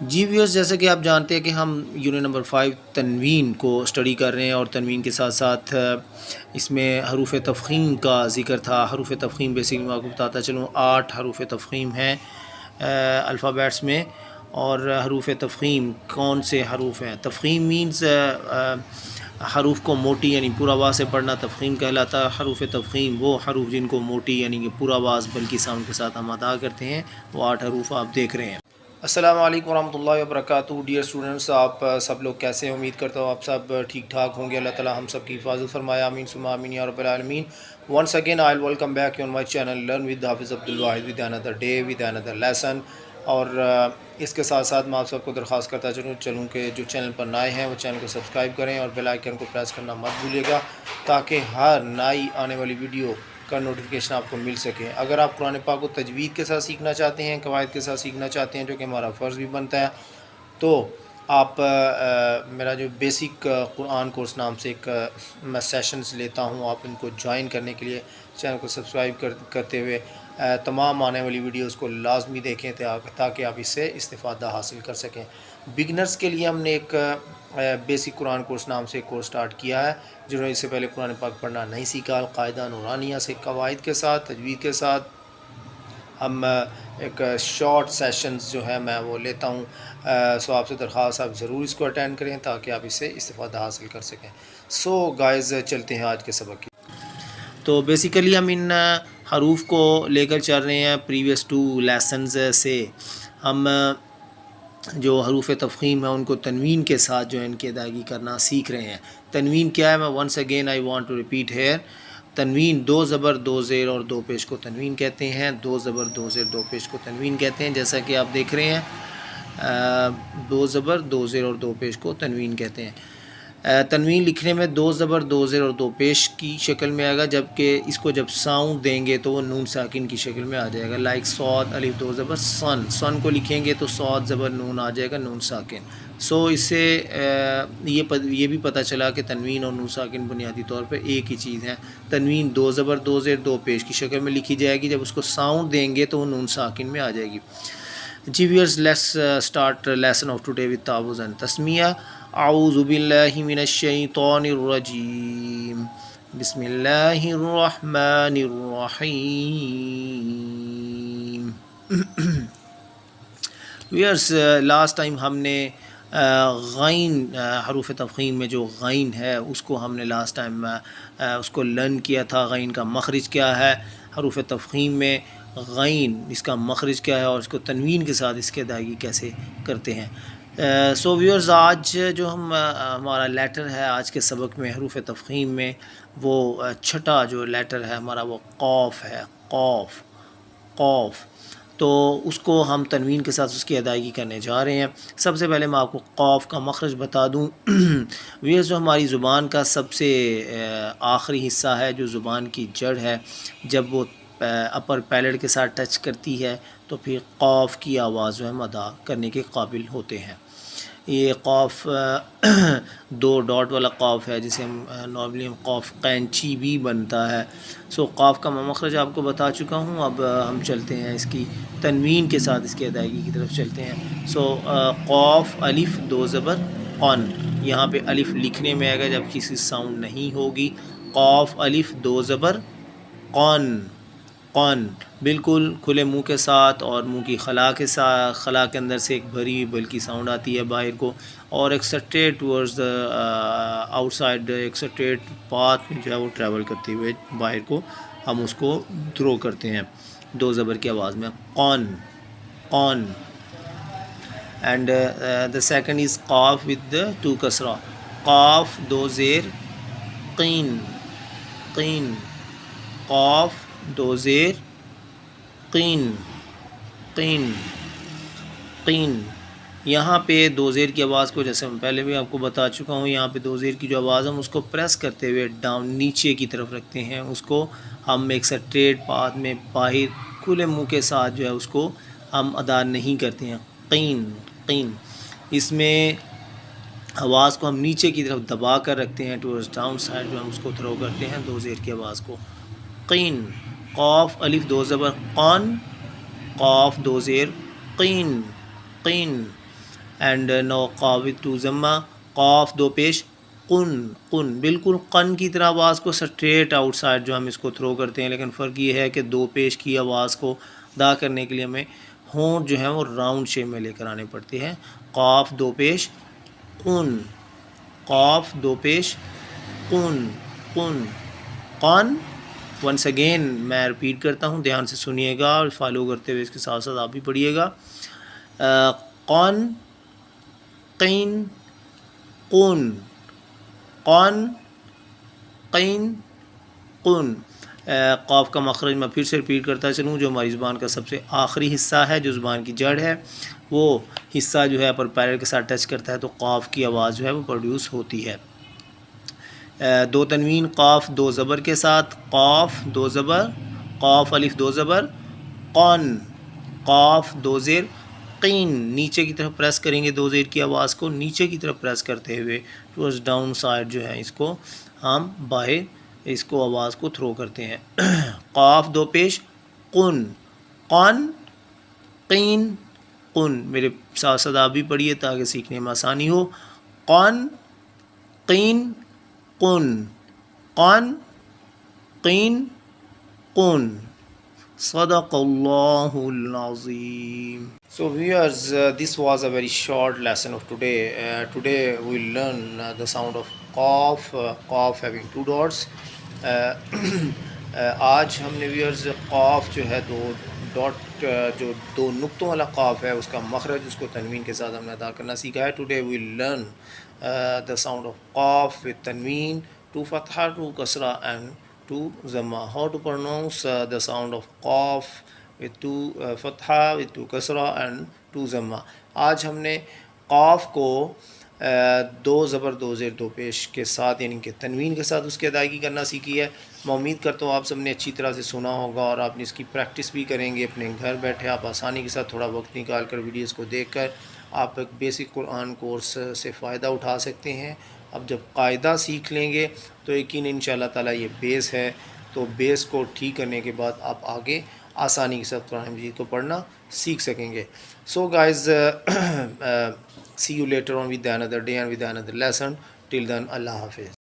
جی viewers, جیسا کہ آپ جانتے ہیں کہ ہم یونٹ نمبر 5 تنوین کو اسٹڈی کر رہے ہیں، اور تنوین کے ساتھ ساتھ اس میں حروف تفخیم کا ذکر تھا۔ حروف تفخیم بیسکلی میں آپ کو بتاتا چلوں 8 حروف تفخیم ہیں الفابیٹس میں، اور حروف تفخیم کون سے حروف ہیں؟ تفخیم مینز حروف کو موٹی یعنی پورا آواز سے پڑھنا تفخیم کہلاتا ہے۔ حروف تفخیم وہ حروف جن کو موٹی یعنی کہ پورا آواز بلکہ ساؤنڈ کے ساتھ ہم ادا کرتے ہیں، وہ 8 حروف آپ دیکھ رہے ہیں۔ السلام علیکم ورحمۃ اللہ وبرکاتہ۔ ڈیئر اسٹوڈنٹس، آپ سب لوگ کیسے ہیں؟ امید کرتا ہوں آپ سب ٹھیک ٹھاک ہوں گے۔ اللہ تعالی ہم سب کی حفاظت فرمائے، آمین ثم آمین یا رب العالمین۔ Once again I welcome back on my channel learn with Hafiz Abdulwahid with another day with another lesson. اور اس کے ساتھ ساتھ میں آپ سب کو درخواست کرتا چلوں کہ جو چینل پر نئے ہیں وہ چینل کو سبسکرائب کریں اور بیل آئیکن کو پریس کرنا مت بھولیے گا، تاکہ ہر نئی آنے والی ویڈیو کا نوٹیفیکیشن آپ کو مل سکے۔ اگر آپ قرآن پاک کو تجوید کے ساتھ سیکھنا چاہتے ہیں، قواعد کے ساتھ سیکھنا چاہتے ہیں، جو کہ ہمارا فرض بھی بنتا ہے، تو آپ میرا جو بیسک قرآن کورس نام سے ایک میں سیشنز لیتا ہوں، آپ ان کو جوائن کرنے کے لیے چینل کو سبسکرائب کرتے ہوئے تمام آنے والی ویڈیوز کو لازمی دیکھیں تاکہ آپ اس سے استفادہ حاصل کر سکیں۔ بگنرز کے لیے ہم نے ایک بیسک قرآن کورس نام سے ایک کورس سٹارٹ کیا ہے، جنہوں نے اس سے پہلے قرآن پاک پڑھنا نہیں سیکھا۔ القاعدہ نورانیہ سے قواعد کے ساتھ تجوید کے ساتھ ہم ایک شارٹ سیشنز جو ہے میں وہ لیتا ہوں۔ سو آپ سے درخواست آپ ضرور اس کو اٹینڈ کریں تاکہ آپ اس سے استفادہ حاصل کر سکیں۔ سو گائز، چلتے ہیں آج کے سبق کی۔ تو بیسیکلی ہم ان حروف کو لے کر چل رہے ہیں پریویس 2 لیسنز سے۔ ہم جو حروف تفخیم ہیں ان کو تنوین کے ساتھ جو ہے ان کی ادائیگی کرنا سیکھ رہے ہیں۔ تنوین کیا ہے؟ میں once again I want to repeat here. تنوین 2 زبر 2 زیر اور 2 پیش کو تنوین کہتے ہیں۔ 2 زبر 2 زیر 2 پیش کو تنوین کہتے ہیں، جیسا کہ آپ دیکھ رہے ہیں 2 زبر 2 زیر اور 2 پیش کو تنوین کہتے ہیں۔ تنوین لکھنے میں 2 زبر 2 زیر اور 2 پیش کی شکل میں آئے گا، جبکہ اس کو جب ساؤنڈ دیں گے تو وہ نون ساکن کی شکل میں آ جائے گا، لائک صاد الف 2 زبر سن۔ سن کو لکھیں گے تو صاد زبر نون آ جائے گا، نون ساکن۔ سو اس سے یہ بھی پتہ چلا کہ تنوین اور نون ساکن بنیادی طور پہ ایک ہی چیز ہے۔ تنوین 2 زبر 2 زیر 2 پیش کی شکل میں لکھی جائے گی، جب اس کو ساؤنڈ دیں گے تو وہ نون ساکن میں آ جائے گی۔ جی viewers, let's start lesson of today with تعوذ اینڈ تسمیہ۔ اعوذ باللہ من الشیطان الرجیم، بسم اللہ الرحمن الرحیم۔ ویئرس، لاسٹ ٹائم ہم نے غین حروف تفخیم میں جو غین ہے اس کو ہم نے لاسٹ ٹائم اس کو لرن کیا تھا۔ غین کا مخرج کیا ہے حروف تفخیم میں، غین اس کا مخرج کیا ہے، اور اس کو تنوین کے ساتھ اس کی ادائیگی کیسے کرتے ہیں۔ سو ویورز، آج جو ہمارا لیٹر ہے آج کے سبق میں حروف تفخیم میں، وہ چھٹا جو لیٹر ہے ہمارا وہ قاف ہے۔ قاف، قاف، تو اس کو ہم تنوین کے ساتھ اس کی ادائیگی کرنے جا رہے ہیں۔ سب سے پہلے میں آپ کو قاف کا مخرج بتا دوں۔ ویورز، جو ہماری زبان کا سب سے آخری حصہ ہے، جو زبان کی جڑ ہے، جب وہ اپر پیلٹ کے ساتھ ٹچ کرتی ہے تو پھر قاف کی آواز جو ہم ادا کرنے کے قابل ہوتے ہیں۔ یہ قاف 2 ڈاٹ والا قاف ہے، جسے ہم نارملی قاف قینچی بھی بنتا ہے۔ سو قاف کا مخرج آپ کو بتا چکا ہوں، اب ہم چلتے ہیں اس کی تنوین کے ساتھ اس کی ادائیگی کی طرف چلتے ہیں۔ سو قاف الف 2 زبر قن، یہاں پہ الف لکھنے میں آئے گا جب کسی ساؤنڈ نہیں ہوگی۔ قاف الف 2 زبر قن، قن بالکل کھلے منہ کے ساتھ، اور منہ کی خلا کے ساتھ، خلا کے اندر سے ایک بھری بلکی ساؤنڈ آتی ہے باہر کو، اور ایک سٹریٹ ورڈز آؤٹ سائڈ، ایک سٹریٹ پاتھ جو ہے وہ ٹریول کرتے ہوئے باہر کو ہم اس کو تھرو کرتے ہیں 2 زبر کی آواز میں، قن، قن۔ اینڈ دا سیکنڈ از قاف ود 2 کسرہ، قاف 2 زیر قین، قین، قاف 2 زیر قین، قین، قین۔ یہاں پہ 2 زیر کی آواز کو، جیسے میں پہلے بھی آپ کو بتا چکا ہوں، یہاں پہ 2 زیر کی جو آواز ہم اس کو پریس کرتے ہوئے ڈاؤن نیچے کی طرف رکھتے ہیں، اس کو ہم ایک سٹریٹ پاتھ میں باہر کھلے منہ کے ساتھ جو ہے اس کو ہم ادا نہیں کرتے ہیں۔ قین، قین، اس میں آواز کو ہم نیچے کی طرف دبا کر رکھتے ہیں، ٹورڈز ڈاؤن سائڈ جو ہم اس کو تھرو کرتے ہیں 2 زیر کی آواز کو۔ قین، قاف الف 2 زبر قن، قاف 2 زیر قین، قین۔ اینڈ نو قاف ود ٹو ضمہ، قاف دو پیش قن، قن بالکل قن کی طرح آواز کو اسٹریٹ آؤٹ سائڈ جو ہم اس کو تھرو کرتے ہیں، لیکن فرق یہ ہے کہ دو پیش کی آواز کو ادا کرنے کے لیے ہمیں ہونٹ جو ہیں وہ راؤنڈ شیپ میں لے کر آنے پڑتے ہیں. قاف دو پیش قن، قاف دو پیش قن، قن، قن. ونس اگین میں ریپیٹ کرتا ہوں، دھیان سے سنیے گا اور فالو کرتے ہوئے اس کے ساتھ ساتھ آپ بھی پڑھیے گا. قن، قین، قن، قن، قین، قن. قاف کا مخرج میں پھر سے ریپیٹ کرتا چلوں، جو ہماری زبان کا سب سے آخری حصہ ہے، جو زبان کی جڑ ہے، وہ حصہ جو ہے اپر پیرٹ کے ساتھ ٹچ کرتا ہے تو قاف کی آواز جو ہے وہ پروڈیوس ہوتی ہے. دو تنوین قاف دو زبر کے ساتھ، قاف دو زبر، قاف الف دو زبر، قن، قاف دو زیر، قین. نیچے کی طرف پریس کریں گے دو زیر کی آواز کو، نیچے کی طرف پریس کرتے ہوئے ٹورڈز ڈاؤن سائڈ جو ہے اس کو ہم باہر اس کو آواز کو تھرو کرتے ہیں. قاف دو پیش قن، قن، قین، قن. میرے ساتھ ساتھ آپ بھی پڑھیے تاکہ سیکھنے میں آسانی ہو. قن، قین، قن، قن، قین، قن. صدق اللہ العظیم. So viewers, this was a very short lesson of today. Today we will learn the sound of qaf, qaf having two dots. آج ہم نے ویئرز قاف جو ہے دو ڈاٹ جو دو نقطوں والا قاف ہے اس کا مخرج اس کو تنوین کے ساتھ ہم نے ادا کرنا سیکھا ہے. Today we learn the sound of qaf with tanween, to fatha, to kasra and to zamma. How to pronounce the sound of qaf with two fatha, with two kasra and two zamma. آج ہم نے قاف کو دو زبر دو زیر دو پیش کے ساتھ یعنی کہ تنوین کے ساتھ اس کی ادائیگی کرنا سیکھی ہے. میں امید کرتا ہوں آپ سب نے اچھی طرح سے سنا ہوگا اور آپ نے اس کی پریکٹس بھی کریں گے. اپنے گھر بیٹھے آپ آسانی کے ساتھ تھوڑا وقت نکال کر ویڈیوز کو دیکھ کر آپ ایک بیسک قرآن کورس سے فائدہ اٹھا سکتے ہیں. اب جب قاعدہ سیکھ لیں گے تو یقین ان شاء اللہ تعالیٰ یہ بیس ہے، تو بیس کو ٹھیک کرنے کے بعد آپ آگے آسانی کے ساتھ قرآن مجید کو پڑھنا سیکھ سکیں گے. So guys, see you later on with another day and with another lesson. Till then, Allah Hafiz.